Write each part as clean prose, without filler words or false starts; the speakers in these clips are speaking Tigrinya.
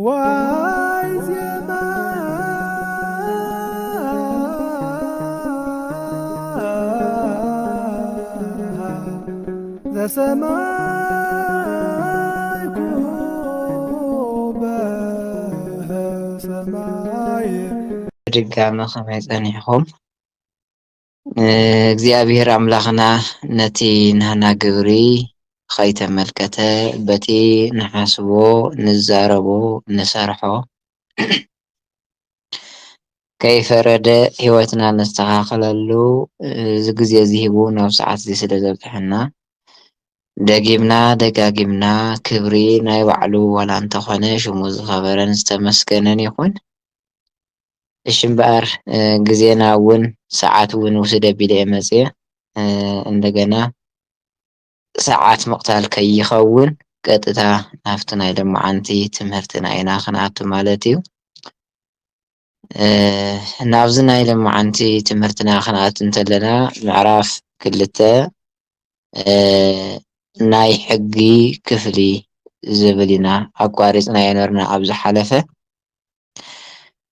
ዋይ ዜማ ዘሰማይ ኩበ ሰማይ ድጋሚ ከመይ ፀኒሕኩም እግዚአብሔር አምላኽና ነቲ ንህና ግብሪ ከይተመልከተ በቲ ንሓስቦ ንዛረቦ ንሰርሖ ከይፈረደ ሂወትና ነስተኻኽለሉ እዚ ግዜ እዚ ሂቡ ናብ ሰዓት እዚ ስለ ዘብፅሐና ደጊምና ደጋጊምና ክብሪ ናይ ባዕሉ ዋላ እንተኾነ ሽሙ ዝኸበረን ዝተመስገነን ይኹን። እሺ እምበኣር ግዜና እውን ሰዓት እውን ውስድ ኣቢለ እየ መፅየ እንደገና ሰዓት ምቕታል ከይኸውን ቀጥታ ናብቲ ናይ ሎማዓንቲ ትምህርትና ኢና ክንኣቱ ማለት እዩ። ናብዚ ናይ ሎማዓንቲ ትምህርትና ክንኣቱ እንተለና ምዕራፍ 2 ናይ ሕጊ ክፍሊ ዝብል ኢና ኣቋሪፅናዮ ነበርና ኣብ ዝሓለፈ።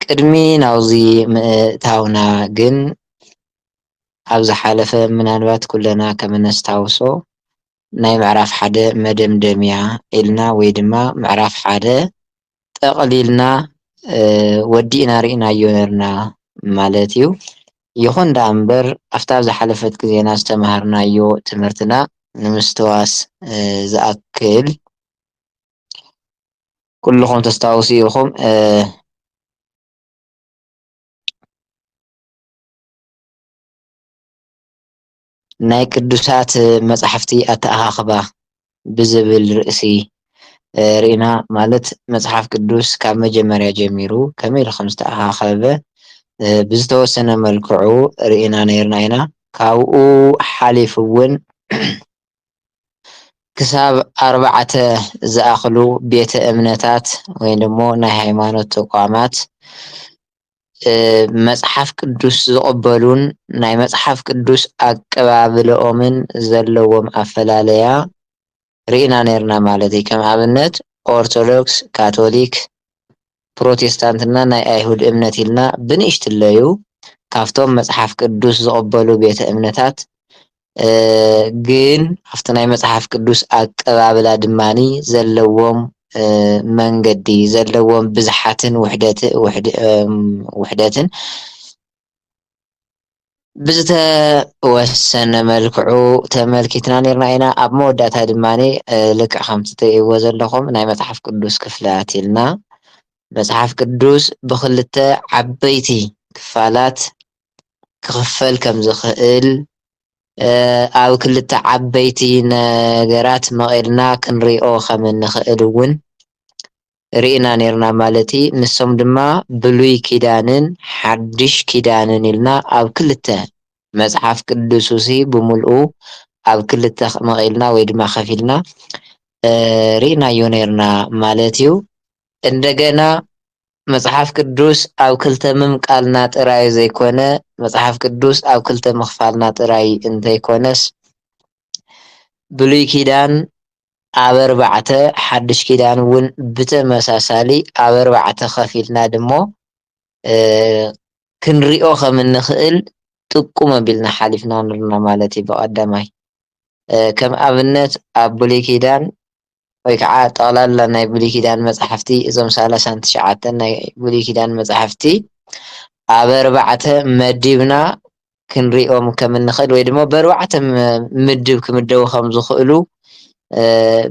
ቅድሚ ናብዚ ምእታውና ግን ኣብ ዝሓለፈ ምናልባት ኩለና ከም ነስታውሶ ናይ ምዕራፍ 1 መደምደምያ ኢልና ወይ ድማ ምዕራፍ 1 ጠቕሊልና ወዲእና ሪእናዮ ነበርና ማለት እዩ። ይኹን ዳኣ እምበር ኣብታ ዝሓለፈት ግዜና ዝተምሃርናዮ ትምህርትና ንምስትዋስ ዝኣክል ኩልኩም ተስታውሱ ኢኹም ናይ ቅዱሳት መፅሓፍቲ ኣተኣኻኽባ ብዝብል ርእሲ ሪእና ማለት መፅሓፍ ቅዱስ ካብ መጀመርያ ጀሚሩ ከመይ ኢሉ ከም ዝተኣኻኸበ ብዝተወሰነ መልክዑ ሪእና ነይርና ኢና። ካብኡ ሓሊፉ እውን ክሳብ 4 ዝኣኽሉ ቤተ እምነታት ወይ ደሞ ናይ ሃይማኖት ተቋማት መፅሓፍ ቅዱስ ዝቕበሉን ናይ መፅሓፍ ቅዱስ ኣቀባብልኦምን ዘለዎም ኣፈላለያ ሪእና ነይርና ማለት እዩ። ከም ኣብነት ኦርቶዶክስ፣ ካቶሊክ፣ ፕሮቴስታንት እና ናይ ኣይሁድ እምነት ኢልና ብንእሽትለዩ ካብቶም መፅሓፍ ቅዱስ ዝቕበሉ ቤተ እምነታት ግን ኣብቲ ናይ መፅሓፍ ቅዱስ ኣቀባብላ ድማኒ ዘለዎም መንገዲ ዘለዎም ብዝሓትን ውሕደትን ብዝተወሰነ መልክዑ ተመልኪትና ነይርና ኢና። ኣብ መወዳእታ ድማኒ ልክዕ ከምቲ ትሪእዎ ዘለኹም ናይ መፅሓፍ ቅዱስ ክፍላት ኢልና መፅሓፍ ቅዱስ ብክልተ ዓበይቲ ክፋላት ክኽፈል ከም ዝኽእል ኣብ ክልተ ዓበይቲ ነገራት መቂልና ክንሪኦ ከም እንኽእል እውን ሪእና ነይርና ማለት እዩ። ንሶም ድማ ብሉይ ኪዳንን ሓድሽ ኪዳንን ኢልና ኣብ ክልተ መፅሓፍ ቅዱስ እዚ ብምልኡ ኣብ ክልተ መቂልና ወይ ድማ ከፊልና ሪእናዮ ነይርና ማለት እዩ። እንደገና መፅሓፍ ቅዱስ ኣብ ክልተ ምምቃልና ጥራይ ዘይኮነ መፅሓፍ ቅዱስ ኣብ ክልተ ምኽፋልና ጥራይ እንተይኮነስ ብሉይ ኪዳን ኣብ 4 ሓድሽ ኪዳን እውን ብተመሳሳሊ ኣብ 4 ከፊልና ድሞ ክንሪኦ ከም እንኽእል ጥቁም ኣቢልና ሓሊፍና ንርና ማለት እዩ። ብቐዳማይ ከም ኣብነት ኣብ ብሉይ ኪዳን ወይ ከዓ ጠቕላላ ናይ ብሉይ ኪዳን መፅሓፍቲ እዞም 39 ናይ ብሉይ ኪዳን መፅሓፍቲ ኣብ 4 መዲብና ክንሪኦም ከም እንኽእል ወይ ድማ ብ4 ምድብ ክምደቡ ከም ዝኽእሉ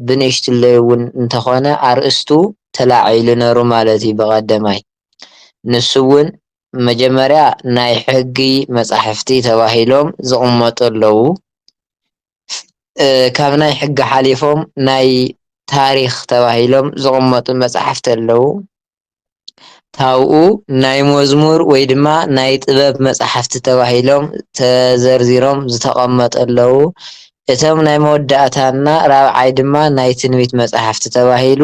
ብንእሽትለይ እውን እንተኾነ ኣርእስቱ ተላዒሉ ነይሩ ማለት እዩ። ብቐዳማይ ንሱ እውን መጀመርያ ናይ ሕጊ መፅሓፍቲ ተባሂሎም ዝቕመጡ ኣለዉ። ካብ ናይ ሕጊ ሓሊፎም ናይ ታሪክ ተባሂሎም ዝቕመጡ መፅሓፍቲ ኣለዉ። ካብኡ ናይ መዝሙር ወይ ድማ ናይ ጥበብ መፅሓፍቲ ተባሂሎም ተዘርዚሮም ዝተቐመጡ ኣለዉ። እቶም ናይ መወዳእታና 4ይ ድማ ናይ ትንቢት መፅሓፍቲ ተባሂሉ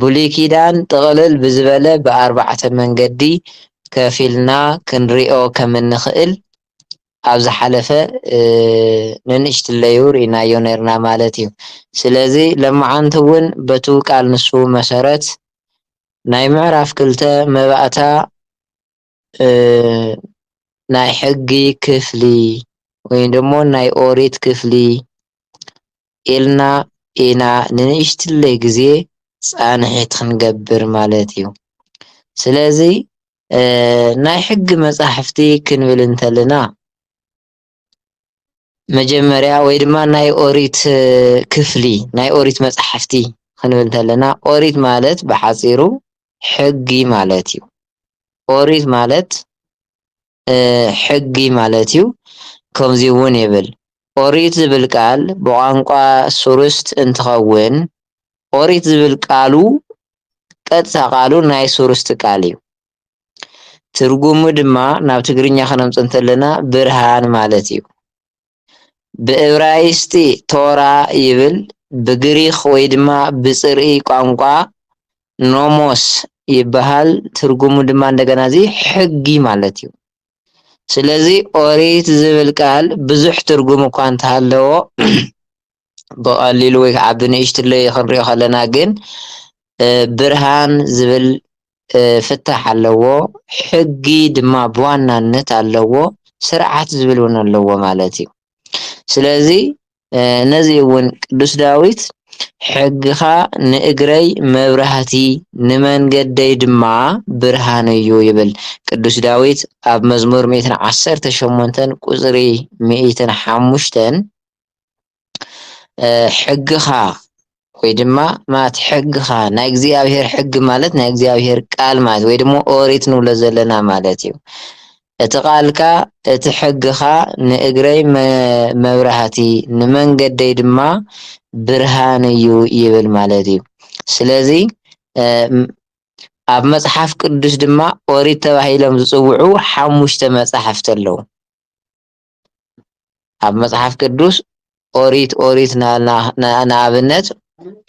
ብሉይ ኪዳን ጥቕልል ብዝበለ ብ4 መንገዲ ከፊልና ክንሪኦ ከም እንኽእል ኣብ ዝሓለፈ ንንእሽትለዩ ሪእናዮ ነይርና ማለት እዩ። ስለዚ ሎማዓንቲ እውን በቱ ቃል ንሱ መሰረት ናይ ምዕራፍ 2 መባእታ ናይ ሕጊ ክፍሊ ወይ ደሞ ናይ ኦሪት ክፍሊ ኢልና ኢና ንንእሽትለይ ግዜ ፃንሒት ክንገብር ማለት እዩ። ስለዚ ናይ ሕጊ መፅሓፍቲ ክንብል እንተለና መጀመርያ ወይ ድማ ናይ ኦሪት ክፍሊ ናይ ኦሪት መፅሓፍቲ ክንብል እንተለና ኦሪት ማለት ብሓፂሩ ሕጊ ማለት እዩ። ኦሪት ማለት ሕጊ ማለት እዩ። ከምዚ እውን ይብል ኦሪት ዝብል ቃል ብቋንቋ ሱሩስት እንትኸውን ኦሪት ዝብል ቃሉ ቀጥታ ቃሉ ናይ ሱሩስቲ ቃል እዩ። ትርጉሙ ድማ ናብ ትግርኛ ክነምፅ እንተለና ብርሃን ማለት እዩ። ብዕብራይስጢ ቶራ ይብል ብግሪክ ወይ ድማ ብፅርኢ ቋንቋ ኖሞስ ይበሃል። ትርጉሙ ድማ እንደገና እዚ ሕጊ ማለት እዩ። ስለዚ ኦሪት ዝብል ቃል ብዙሕ ትርጉም እኳ እንተሃለዎ ብቀሊሉ ወይ ከዓ ብንእሽትለይ ክንሪኦ ከለና ግን ብርሃን ዝብል ፍታሕ ኣለዎ። ሕጊ ድማ ብዋናነት ኣለዎ። ስርዓት ዝብል እውን ኣለዎ ማለት እዩ። ስለዚ ነዚ እውን ቅዱስ ዳዊት ሕግኻ ንእግረይ መብራህቲ ንመንገደይ ድማ ብርሃን እዩ ይብል ቅዱስ ዳዊት ኣብ መዝሙር 118 ቁፅሪ 105 ሕግኻ ወይ ድማ ማለት ሕግኻ ናይ እግዚኣብሔር ሕጊ ማለት ናይ እግዚኣብሔር ቃል ማለት ወይ ድማ ኦሪት ንብሎ ዘለና ማለት እዩ። እቲ ቃልካ እቲ ሕግኻ ንእግረይ መብራህቲ ንመንገደይ ድማ ብርሃን እዩ ይብል ማለት እዩ። ስለዚ ኣብ መፅሓፍ ቅዱስ ድማ ኦሪት ተባሂሎም ዝፅውዑ 5 መፅሓፍቲ ኣለዉ። ኣብ መፅሓፍ ቅዱስ ኦሪት ኦሪት ንኣብነት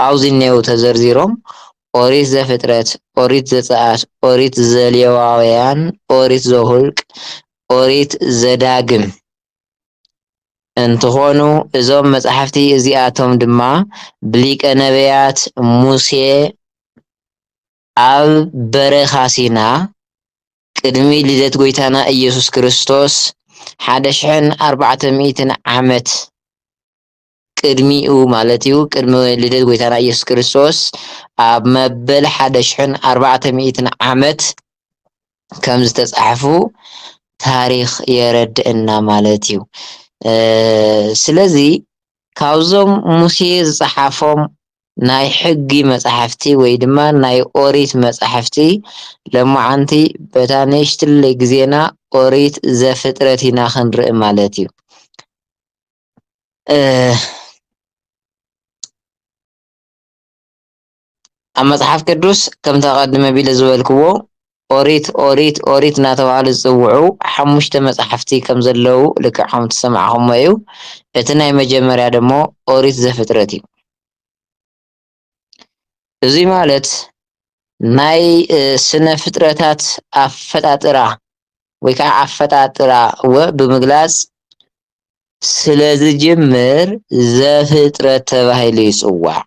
ኣብዚ እኒአው ተዘርዚሮም ኦሪት ዘፍጥረት፣ ኦሪት ዘፀአት፣ ኦሪት ዘሌዋውያን፣ ኦሪት ዘኍልቍ፣ ኦሪት ዘዳግም እንትኾኑ እዞም መፅሓፍቲ እዚኣቶም ድማ ብሊቀ ነቢያት ሙሴ ኣብ በረኻ ሲና ቅድሚ ልደት ጎይታና ኢየሱስ ክርስቶስ 1400 ዓመት ቅድሚኡ ማለት እዩ ቅድሚ ልደት ጎይታና ኢየሱስ ክርስቶስ ኣብ መበል 1400 ዓመት ከም ዝተፃሕፉ ታሪክ የረድአና ማለት እዩ። ስለዚ ካብዞም ሙሴ ዝፀሓፎም ናይ ሕጊ መፅሓፍቲ ወይ ድማ ናይ ኦሪት መፅሓፍቲ ሎማዓንቲ በታ ንእሽትለይ ግዜና ኦሪት ዘፍጥረት ኢና ክንርኢ ማለት እዩ። ኣብ መፅሓፍ ቅዱስ ከም ተቀድመ ኣቢለ ዝበልክዎ ኦሪት ኦሪት ኦሪት እናተባሃሉ ዝፅውዑ 5 መፅሓፍቲ ከም ዘለው ልክዕ ከም እትሰማዕክሞ እዩ። እቲ ናይ መጀመርያ ደሞ ኦሪት ዘፍጥረት እዩ። እዚ ማለት ናይ ስነ ፍጥረታት ኣፈጣጥራ ወይ ከዓ ኣፈጣጥራ ብምግላፅ ስለ ዝጅምር ዘፍጥረት ተባሂሉ ይፅዋዕ።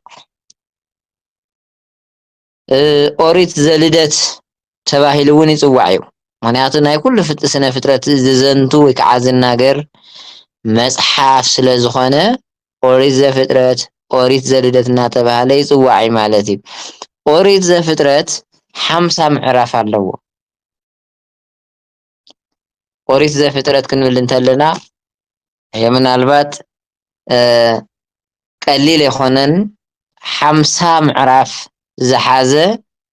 ኦሪት ዘልደት ተባሂሉ እውን ይፅዋዕ እዩ። ምክንያቱ ናይ ኩሉ ስነ ፍጥረት ዝዘንቱ ወይ ከዓ ዝናገር መፅሓፍ ስለ ዝኾነ ኦሪት ዘፍጥረት ኦሪት ዘልደት እናተባሃለ ይፅዋዕ እዩ ማለት እዩ። ኦሪት ዘፍጥረት 50 ምዕራፍ ኣለዎ። ኦሪት ዘፍጥረት ክንብል እንተለና ምናልባት ቀሊል ኣይኮነን 50 ምዕራፍ ዝሓዘ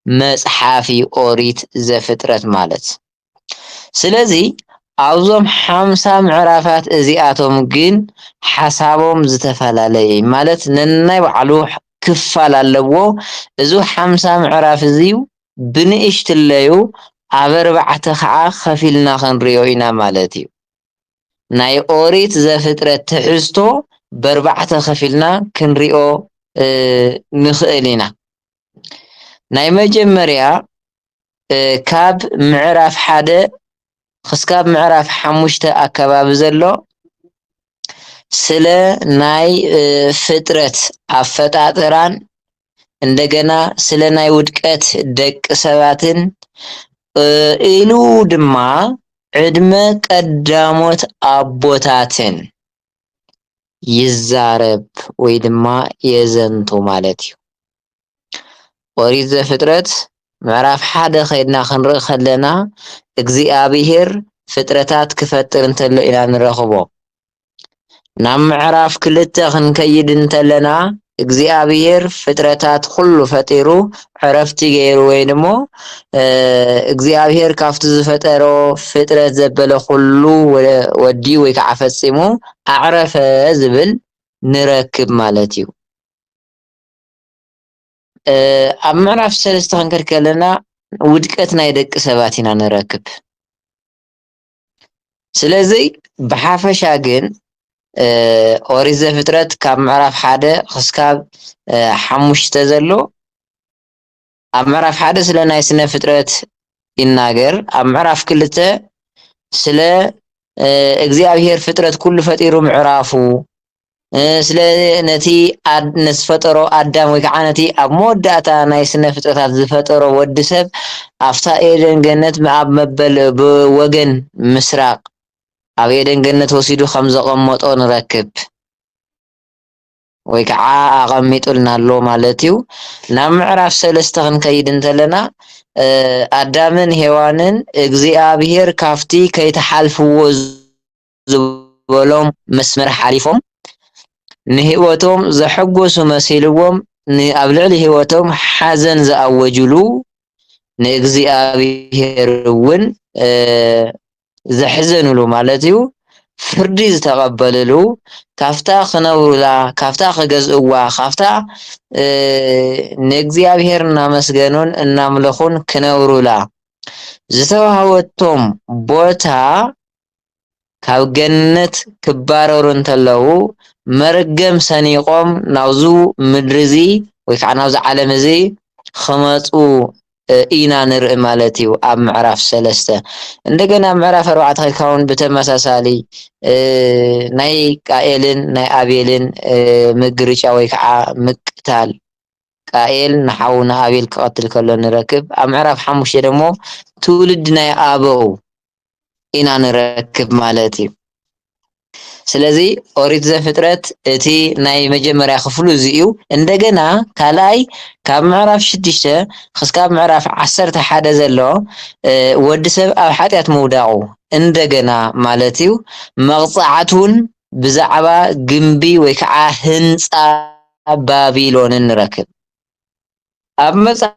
መፅሓፍ እዩ ኦሪት ዘፍጥረት ማለት። ስለዚ ኣብዞም 50 ምዕራፋት እዚኣቶም ግን ሓሳቦም ዝተፈላለየ ማለት ነናይ ባዕሉ ክፋል ኣለዎ። እዚ 50 ምዕራፍ እዚ ብንእሽትለዩ ኣብ 4 ከዓ ከፊልና ክንሪኦ ኢና ማለት እዩ። ናይ ኦሪት ዘፍጥረት ትሕዝቶ ብ4 ከፊልና ክንሪኦ ንኽእል ኢና። ናይ መጀመርያ ካብ ምዕራፍ 1 ክሳብ ምዕራፍ 5 ኣከባቢ ዘሎ ስለ ናይ ፍጥረት ኣፈጣጥራን እንደገና ስለ ናይ ውድቀት ደቂ ሰባትን ኢሉ ድማ ዕድመ ቀዳሞት አቦታትን ይዛረብ ወይ ድማ የዘንቱ ማለት እዩ። ኦሪት ዘፍጥረት ምዕራፍ 1 ከይድና ክንርኢ ከለና እግዚአብሔር ፍጥረታት ክፈጥር እንተሎ ኢና ንረኽቦ። ናብ ምዕራፍ 2 ክንከይድ እንተለና እግዚአብሔር ፍጥረታት ኩሉ ፈጢሩ ዕረፍቲ ገይሩ ወይ ደሞ እግዚአብሔር ካብቲ ዝፈጠሮ ፍጥረት ዘበለ ኩሉ ወዲኡ ወይ ከዓ ፈፂሙ አዕረፈ ዝብል ንረክብ ማለት እዩ። ኣብ ምዕራፍ 3 ክንከድ ከለና ውድቀት ናይ ደቂ ሰባት ኢና ንረክብ። ስለዚ ብሓፈሻ ግን ኦሪት ዘፍጥረት ካብ ምዕራፍ 1 ክሳብ 5 ዘሎ ኣብ ምዕራፍ 1 ስለ ናይ ስነ ፍጥረት ይናገር። ኣብ ምዕራፍ 2 ስለ እግዚአብሔር ፍጥረት ኩሉ ፈጢሩ ምዕራፉ ስለ ነቲ ንዝፈጠሮ አዳም ወይ ከዓ ነቲ ኣብ መወዳእታ ናይ ስነ ፍጥረታት ዝፈጠሮ ወዲ ሰብ ኣፍታ ኤደን ገነት ኣብ መበል ብወገን ምስራቅ ኣብ ኤደን ገነት ወሲዱ ከም ዘቐመጦ ንረክብ ወይ ከዓ ኣቐሚጡልና ኣሎ ማለት እዩ። ናብ ምዕራፍ 3 ክንከይድ እንተለና አዳምን ሄዋንን እግዚአብሔር ካፍቲ ከይተሓልፍዎ ዝበሎም መስመር ሓሊፎም ንህይወቶም ዘሐጎሱ መሲልዎም ኣብ ልዕሊ ህይወቶም ሓዘን ዝኣወጅሉ ንእግዚአብሔር እውን ዘሕዘንሉ ማለት እዩ ፍርዲ ዝተቐበልሉ ካፍታ ክነብሩላ ካፍታ ክገዝእዋ ካፍታ ንእግዚአብሔር እናመስገኑን እናምለኹን ክነብሩላ ዝተዋሃበቶም ቦታ ካብ ገነት ክባረሩ እንተለዉ መርገም ሰኒቆም ናብዙ ምድሪ እዚ ወይ ከዓ ናብዚ ዓለም እዚ ክመፁ ኢና ንርኢ ማለት እዩ ኣብ ምዕራፍ 3 እንደገና ምዕራፍ 4 ከይካውን ብተመሳሳሊ ናይ ቃኤልን ናይ አቤልን ምግርጫ ወይ ከዓ ምቅታል ቃኤል ንሓው ንአቤል ክቀትል ከሎ ንረክብ። ኣብ ምዕራፍ 5 ደግሞ ትውልድ ናይ አበው ኢና ንረክብ ማለት እዩ። ስለዚ ኦሪት ዘፍጥረት እቲ ናይ መጀመርያ ክፍሉ እዚ እዩ። እንደገና ካልኣይ ካብ ምዕራፍ 6 ክሳብ ምዕራፍ 11 ዘሎ ወዲ ሰብ ኣብ ሓጢአት ምውዳቁ እንደገና ማለት እዩ መቕፃዕቱን ብዛዕባ ግንቢ ወይ ከዓ ህንፃ ባቢሎንን ንረክብ። ኣብ መጽሓፍ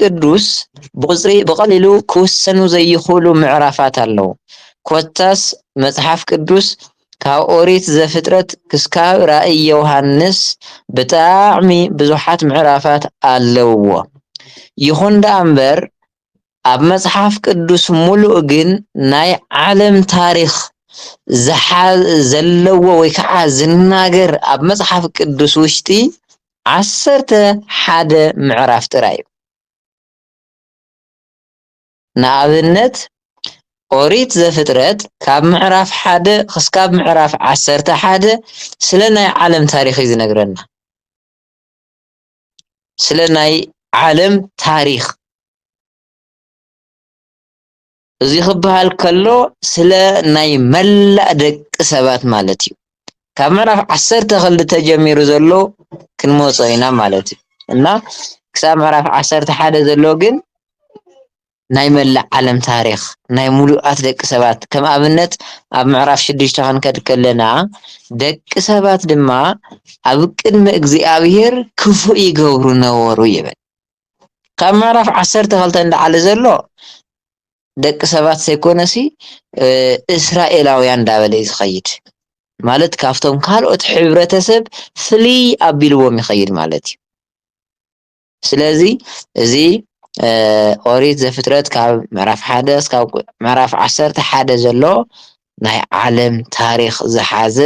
ቅዱስ ብቁፅሪ ብቀሊሉ ክውሰኑ ዘይኽእሉ ምዕራፋት ኣለዉ። ኮታስ መጽሓፍ ቅዱስ ካብ ኦሪት ዘፍጥረት ክስካብ ራእይ ዮሃንስ ብጣዕሚ ብዙሓት ምዕራፋት ኣለውዎ። ይኹን ደኣ እምበር ኣብ መጽሓፍ ቅዱስ ሙሉእ ግን ናይ ዓለም ታሪክ ዘለዎ ወይ ከዓ ዝናገር ኣብ መጽሓፍ ቅዱስ ውሽጢ 11 ምዕራፍ ጥራይ እዩ። ንኣብነት ኦሪት ዘፍጥረት ካብ ምዕራፍ 1 ክሳብ ምዕራፍ 11 ስለ ናይ ዓለም ታሪክ እዩ ዝነግረና። ስለ ናይ ዓለም ታሪክ እዚ ክበሃል ከሎ ስለ ናይ መላእ ደቂ ሰባት ማለት እዩ። ካብ ምዕራፍ 12 ጀሚሩ ዘሎ ክንመፆ ኢና ማለት እዩ እና ክሳብ ምዕራፍ 11 ዘሎ ግን ናይ መላእ ዓለም ታሪክ ናይ ሙሉኣት ደቂ ሰባት ከም ኣብነት ኣብ ምዕራፍ 6 ክንከድ ከለና ደቂ ሰባት ድማ ኣብ ቅድሚ እግዚአብሔር ክፉእ ይገብሩ ነበሩ ይብል። ካብ ምዕራፍ 12 እንዳዓለ ዘሎ ደቂ ሰባት ዘይኮነሲ እስራኤላውያን እንዳበለ እዩ ዝኸይድ ማለት ካብቶም ካልኦት ሕብረተሰብ ፍልይ ኣቢልዎም ይኸይድ ማለት እዩ። ስለዚ እዚ ኦሪት ዘፍጥረት ካብ ምዕራፍ 1 እስካብ ምዕራፍ 11 ዘሎ ናይ ዓለም ታሪክ ዝሓዘ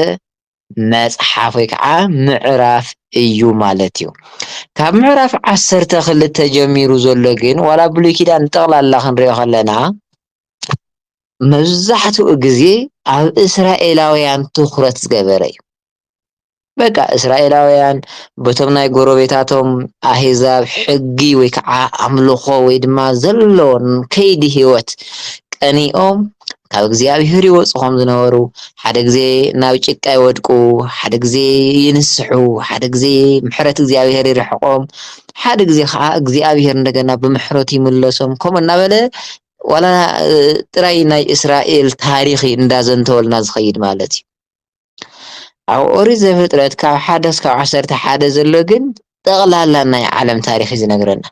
መጽሓፍ ወይ ከዓ ምዕራፍ እዩ ማለት እዩ። ካብ ምዕራፍ 12 ጀሚሩ ዘሎ ግን ዋላ ብሉይ ኪዳን ጠቕላላ ክንሪኦ ከለና መብዛሕትኡ ግዜ ኣብ እስራኤላውያን ትኩረት ዝገበረ እዩ። በቃ እስራኤላውያን በቶም ናይ ጎረቤታቶም ኣህዛብ ሕጊ ወይ ከዓ ኣምልኾ ወይ ድማ ዘለዎን ከይዲ ሂወት ቀኒኦም ካብ እግዚኣብሔር ይወፁ ከም ዝነበሩ ሓደ ግዜ ናብ ጭቃ ይወድቁ ሓደ ግዜ ይንስሑ ሓደ ግዜ ምሕረት እግዚኣብሔር ይርሕቆም ሓደ ግዜ ከዓ እግዚኣብሔር እንደገና ብምሕረቱ ይምለሶም ከምኡ እናበለ ዋላ ጥራይ ናይ እስራኤል ታሪክ እንዳዘንተወልና ዝኸይድ ማለት እዩ ኣብ ኦሪት ዘፍጥረት ካብ 1 እስካብ 11 ዘሎ ግን ጠቕላላ ናይ ዓለም ታሪክ እዩ ዝነግረና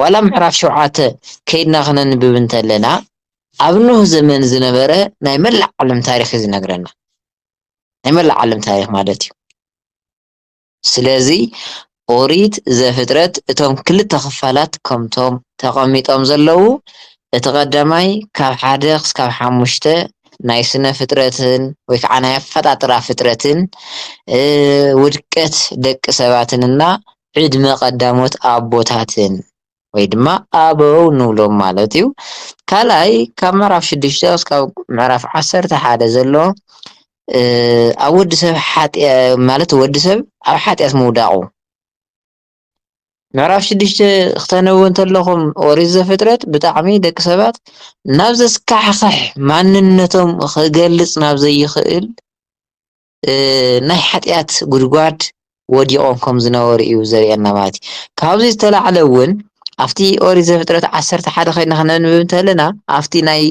ዋላ ምዕራፍ 7 ከይድና ክነንብብ እንተለና ኣብ ኖህ ዘመን ዝነበረ ናይ መላእ ዓለም ታሪክ እዩ ዝነግረና ናይ መላእ ዓለም ታሪክ ማለት እዩ ስለዚ ኦሪት ዘፍጥረት እቶም ክልተ ክፋላት ከምቶም ተቐሚጦም ዘለዉ እቲ ቀዳማይ ካብ 1 እስካብ 5 ናይ ስነ ፍጥረትን ወይ ከዓ ናይ ኣፈጣጥራ ፍጥረትን ውድቀት ደቂ ሰባትንና ዕድመ ቀዳሞት ኣቦታትን ወይ ድማ ኣበው ንብሎም ማለት እዩ ካልኣይ ካብ ምዕራፍ 6 እስካብ ምዕራፍ 11 ዘሎ ኣብ ወዲሰብ ማለት ወዲሰብ ኣብ ሓጢአት ምውዳቁ ምዕራፍ 6 ክተነብቡ እንተለኹም ኦሪት ዘፍጥረት ብጣዕሚ ደቂ ሰባት ናብ ዘስካሕክሕ ማንነቶም ክገልፅ ናብ ዘይኽእል ናይ ሓጢአት ጉድጓድ ወዲቆም ከም ዝነበሩ እዩ ዘርእየና ማለት እዩ ካብዚ ዝተላዕለ እውን ኣብቲ ኦሪት ዘፍጥረት 11 ከይድና ክነንብብ እንተለና ኣብቲ ናይ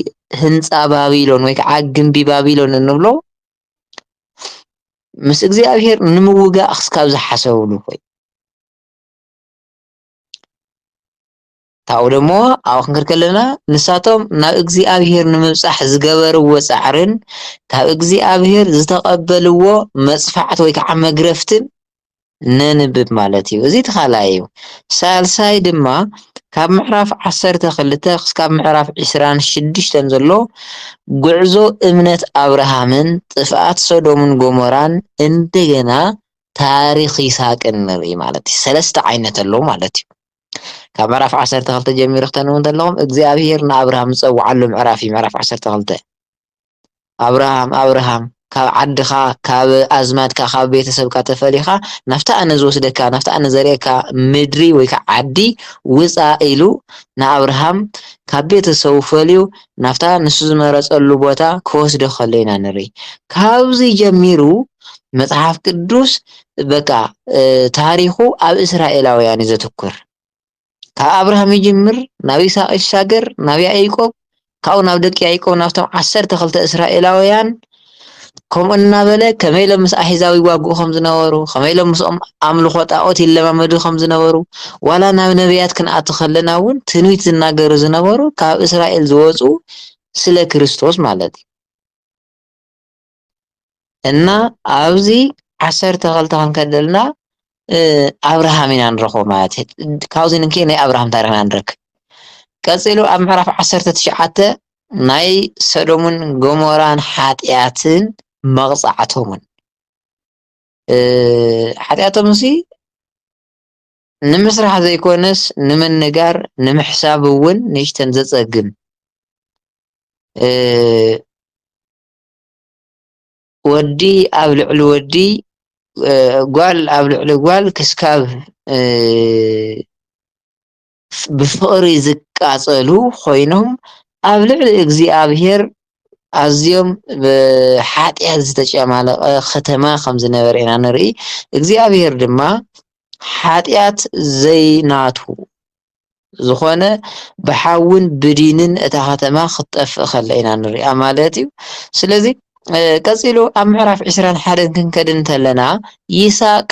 ህንፃ ባቢሎን ወይ ከዓ ግንቢ ባቢሎን እንብሎ ምስ እግዚኣብሔር ንምውጋእ ክስካብ ዝሓሰብሉ ኮይ ታው ደሞ ኣብ ክንክር ከለና ንሳቶም ናብ እግዚኣብሔር ንምብፃሕ ዝገበርዎ ፃዕርን ካብ እግዚኣብሔር ዝተቀበልዎ መፅፋዕት ወይ ከዓ መግረፍትን ነንብብ ማለት እዩ እዚ ተኻላይ እዩ ሳልሳይ ድማ ካብ ምዕራፍ 12 ክስካብ ምዕራፍ 26 ዘሎ ጉዕዞ እምነት አብርሃምን ጥፍኣት ሶዶምን ጎሞራን እንደገና ታሪክ ይስሐቅን ንርኢ ማለት እዩ ሰለስተ ዓይነት ኣሎ ማለት እዩ ካብ ምዕራፍ 12 ጀሚሩ ክተንብቡ እንተለኹም እግዚኣብሔር ንኣብርሃም ዝፀውዓሉ ምዕራፍ እዩ ምዕራፍ 12 ኣብርሃም ኣብርሃም ካብ ዓድኻ ካብ ኣዝማድካ ካብ ቤተሰብካ ተፈሊኻ ናፍታ ኣነ ዝወስደካ ናፍታ ኣነ ዘርእየካ ምድሪ ወይ ከዓ ዓዲ ውፃእ ኢሉ ንኣብርሃም ካብ ቤተሰቡ ፈልዩ ናፍታ ንሱ ዝመረፀሉ ቦታ ክወስዶ ከሎ ኢና ንርኢ ካብዚ ጀሚሩ መፅሓፍ ቅዱስ በቃ ታሪኹ ኣብ እስራኤላውያን እዩ ዘትኩር ካብ ኣብርሃም ይጅምር ናብ ይስሐቅ ይሻገር ናብ ያዕቆብ ካብኡ ናብ ደቂ ያዕቆብ ናብቶም 12 እስራኤላውያን ከምኡ እናበለ ከመይ ኢሎም ምስ ኣሕዛብ ይዋግኡ ከም ዝነበሩ ከመይ ኢሎም ምስኦም ኣምልኾ ጣዖት ይለማመዱ ከም ዝነበሩ ዋላ ናብ ነቢያት ክንኣቱ ከለና እውን ትንቢት ዝናገሩ ዝነበሩ ካብ እስራኤል ዝወፁ ስለ ክርስቶስ ማለት እዩ እና ኣብዚ 12 ክንከደልና ኣብርሃም ኢና ንረኽቦ ማለት እዩ ካብዚ ንንከ ናይ ኣብርሃም ታሪክና ንረክብ ቀፂሉ ኣብ ምዕራፍ 19 ናይ ሰዶምን ጎሞራን ሓጢአትን መቕፃዕቶምን ሓጢአቶም እሲ ንምስራሕ ዘይኮነስ ንምንጋር ንምሕሳብ እውን ንእሽተን ዘፀግም ወዲ ኣብ ልዕሊ ወዲ ጓል ኣብ ልዕሊ ጓል ክስካብ ብፍቅሪ ዝቃፀሉ ኮይኖም ኣብ ልዕሊ እግዚኣብሔር ኣዝዮም ብሓጢአት ዝተጨማለቐ ከተማ ከም ዝነበረ ኢና ንርኢ እግዚኣብሔር ድማ ሓጢአት ዘይናቱ ዝኾነ ብሓውን ብዲንን እታ ከተማ ክትጠፍእ ከላ ኢና ንሪኣ ማለት እዩ ስለዚ ቀፂሉ ኣብ ምዕራፍ 21 ክንከድ እንተለና ይስሐቅ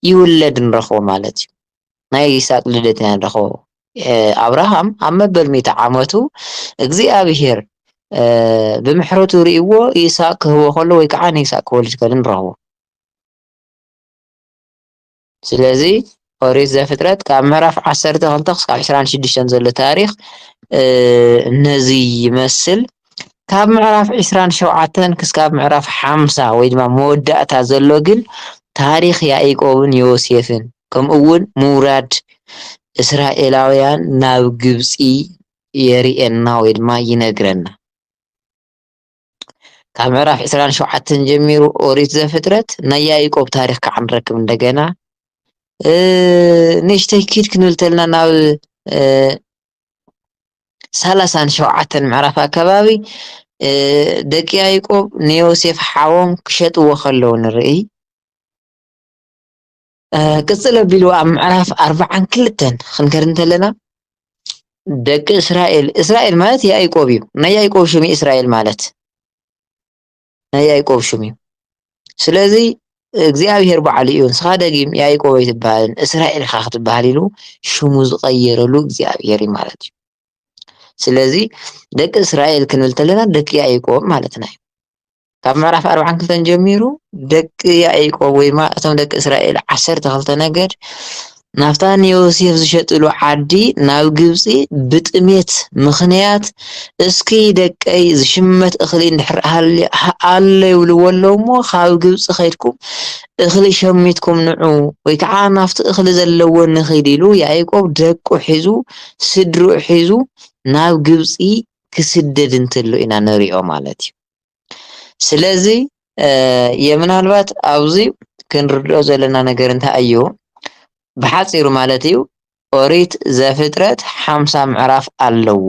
ይውለድ ንረኽቦ ማለት እዩ ናይ ይስሐቅ ልደት ኢና ንረኽቦ ኣብርሃም ኣብ መበል 100 ዓመቱ እግዚኣብሔር ብምሕረቱ ርእይዎ ይስሐቅ ክህቦ ከሎ ወይ ከዓ ንይስሐቅ ክወልድ ከሎ ንረኽቦ ስለዚ ኦሪት ዘፍጥረት ካብ ምዕራፍ 12 ክሳብ 26 ዘሎ ታሪክ ነዚ ይመስል ካብ ምዕራፍ 27 ክሳብ ምዕራፍ 50 ወይ ድማ መወዳእታ ዘሎ ግን ታሪክ ያዕቆብን ዮሴፍን ከምኡ እውን ምውራድ እስራኤላውያን ናብ ግብፂ የርእየና ወይ ድማ ይነግረና ካብ ምዕራፍ 27 ጀሚሩ ኦሪት ዘፍጥረት ናይ ያዕቆብ ታሪክ ከዓ ንረክብ እንደገና ንእሽተይ ኪድ ክንብል ተለና ናብ 37 ምዕራፍ ኣከባቢ ደቂ ያዕቆብ ንዮሴፍ ሓዎም ክሸጥዎ ከለዉ ንርኢ ቅፅል ኣቢሉ ኣብ ምዕራፍ 42 ክንከድ እንተለና ደቂ እስራኤል ማለት ያዕቆብ እዩ ናይ ያዕቆብ ሽም እስራኤል ማለት ናይ ያዕቆብ ሽም እዩ ስለዚ እግዚአብሔር በዓል እዩ ንስኻ ደጊም ያዕቆብ ኣይትበሃልን እስራኤል ኢኻ ክትበሃል ኢሉ ሽሙ ዝቀየረሉ እግዚአብሔር እዩ ማለት እዩ ስለዚ ደቂ እስራኤል ክንብል ተለና ደቂ ያዕቆብ ማለትና እዩ ካብ ምዕራፍ 42 ጀሚሩ ደቂ ያዕቆብ ወይማ እቶም ደቂ እስራኤል 12 ነገድ ናብታ ንዮሴፍ ዝሸጥሉ ዓዲ ናብ ግብፂ ብጥሜት ምኽንያት እስኪ ደቀይ ዝሽመት እኽሊ እንድሕር ኣሎ ይብልዎ ኣለዉ እሞ ካብ ግብፂ ከይድኩም እኽሊ ሸሚትኩም ንዑ ወይ ከዓ ናብቲ እኽሊ ዘለዎ ንኸይድ ኢሉ ያዕቆብ ደቁ ሒዙ ስድርኡ ሒዙ ናብ ግብፂ ክስደድ እንተሎ ኢና ንሪኦ ማለት እዩ ስለዚ የምናልባት ኣብዚ ክንርድኦ ዘለና ነገር እንታይ እዩ ብሓፂሩ ማለት እዩ ኦሪት ዘፍጥረት 50 ምዕራፍ ኣለዎ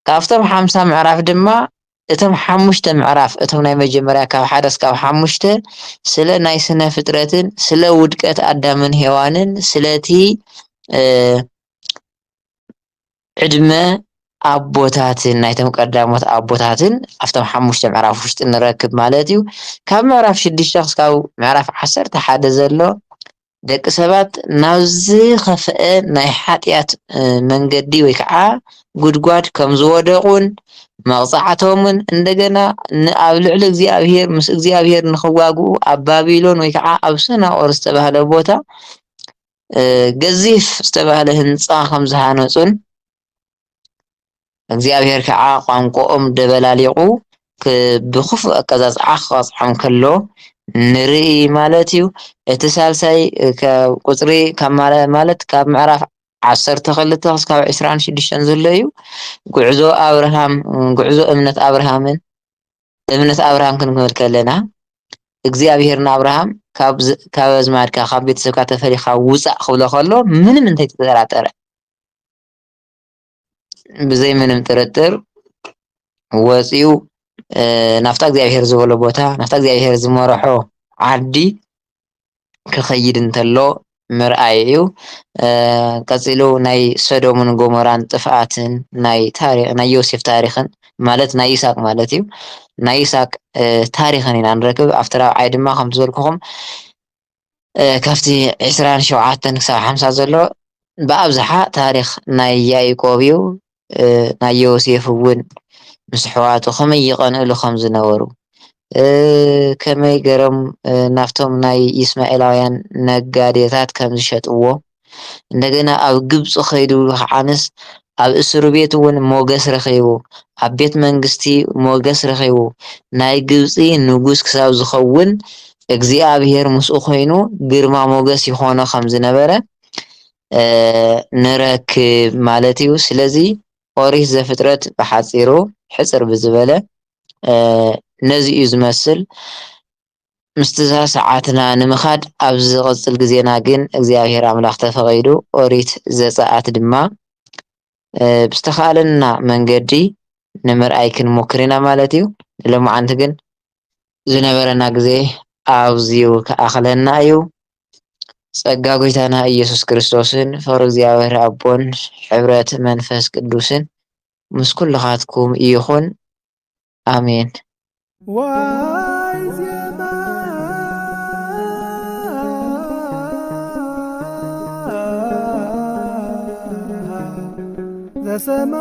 ካብቶም 50 ምዕራፍ ድማ እቶም 5 ምዕራፍ እቶም ናይ መጀመርያ ካብ 1 እስካብ 5 ስለ ናይ ስነ ፍጥረትን ስለ ውድቀት ኣዳምን ሔዋንን ስለቲ ዕድመ ኣቦታትን ናይቶም ቀዳሞት ኣቦታትን ኣብቶም 5 ምዕራፍ ውሽጢ ንረክብ ማለት እዩ ካብ ምዕራፍ 6 ክሳብ ምዕራፍ 11 ዘሎ ደቂ ሰባት ናብ ዝኸፍአ ናይ ሓጢኣት መንገዲ ወይ ከዓ ጉድጓድ ከም ዝወደቁን መቕፃዕቶምን እንደገና ኣብ ልዕሊ እግዚአብሔር ምስ እግዚአብሔር ንኽዋግኡ ኣብ ባቢሎን ወይ ከዓ ኣብ ሰናኦር ዝተባህለ ቦታ ገዚፍ ዝተባህለ ህንፃ ከም ዝሃነፁን እግዚአብሔር ከዓ ቋንቋኦም ደበላሊቁ ብክፉእ ኣቀፃፅዓ ክቐፅዖም ከሎ ንርኢ ማለት እዩ እቲ ሳልሳይ ቁፅሪ ማለት ካብ ምዕራፍ 12 ክሳብ 26 ዘሎ እዩ ጉዕዞ እምነት ኣብርሃምን እምነት ኣብርሃም ክንብል ከለና እግዚአብሔር ንኣብርሃም ካብ ኣዝማድካ ካብ ቤተሰብካ ተፈሊካ ውፃእ ክብሎ ከሎ ምንም እንተይተጠራጠረ ብዘይ ምንም ጥርጥር ወፂኡ ናፍታ እግዚአብሔር ዝበሎ ቦታ ናፍታ እግዚአብሔር ዝመርሖ ዓዲ ክኸይድ እንተሎ ምርኣይ እዩ ቀፂሉ ናይ ሶዶምን ጎሞራን ጥፍኣትን ናይ ዮሴፍ ታሪክን ማለት ናይ ይስሐቅ ማለት እዩ ናይ ይስሐቅ ታሪክን ኢና ንረክብ ኣብቲ ራብዓይ ድማ ከምቲ ዝበልኩኹም ካብቲ 27 ክሳብ 50 ዘሎ ብኣብዝሓ ታሪክ ናይ ያዕቆብ እዩ ናይ ዮሴፍ እውን ምስ ኣሕዋቱ ከመይ ይቐንእሉ ከም ዝነበሩ ከመይ ገይሮም ናፍቶም ናይ እስማኤላውያን ነጋዴታት ከም ዝሸጥዎ እንደገና ኣብ ግብፂ ከይዱ ከዓንስ ኣብ እስር ቤት እውን ሞገስ ረኺቡ ኣብ ቤት መንግስቲ ሞገስ ረኺቡ ናይ ግብፂ ንጉስ ክሳብ ዝኸውን እግዚአብሔር ምስኡ ኮይኑ ግርማ ሞገስ ይኾኖ ከም ዝነበረ ንረክብ ማለት እዩ ስለዚ ኦሪት ዘፍጥረት ብሓፂሩ ሕፅር ብዝበለ ነዚ እዩ ዝመስል ምስትዛ ሰዓትና ንምኻድ ኣብ ዝቕፅል ግዜና ግን እግዚአብሔር ኣምላኽ ተፈቒዱ ኦሪት ዘፀኣት ድማ ብዝተኻኣለና መንገዲ ንምርኣይ ክንሞክር ኢና ማለት እዩ ሎማዓንቲ ግን ዝነበረና ግዜ ኣብዝዩ ከኣኽለና እዩ ጸጋ ጎይታና ኢየሱስ ክርስቶስን ፍቅሪ እግዚአብሔር ኣቦን ሕብረት መንፈስ ቅዱስን ምስ ኩልኻትኩም ይኹን አሜን ዋይዜማ ዘሰማ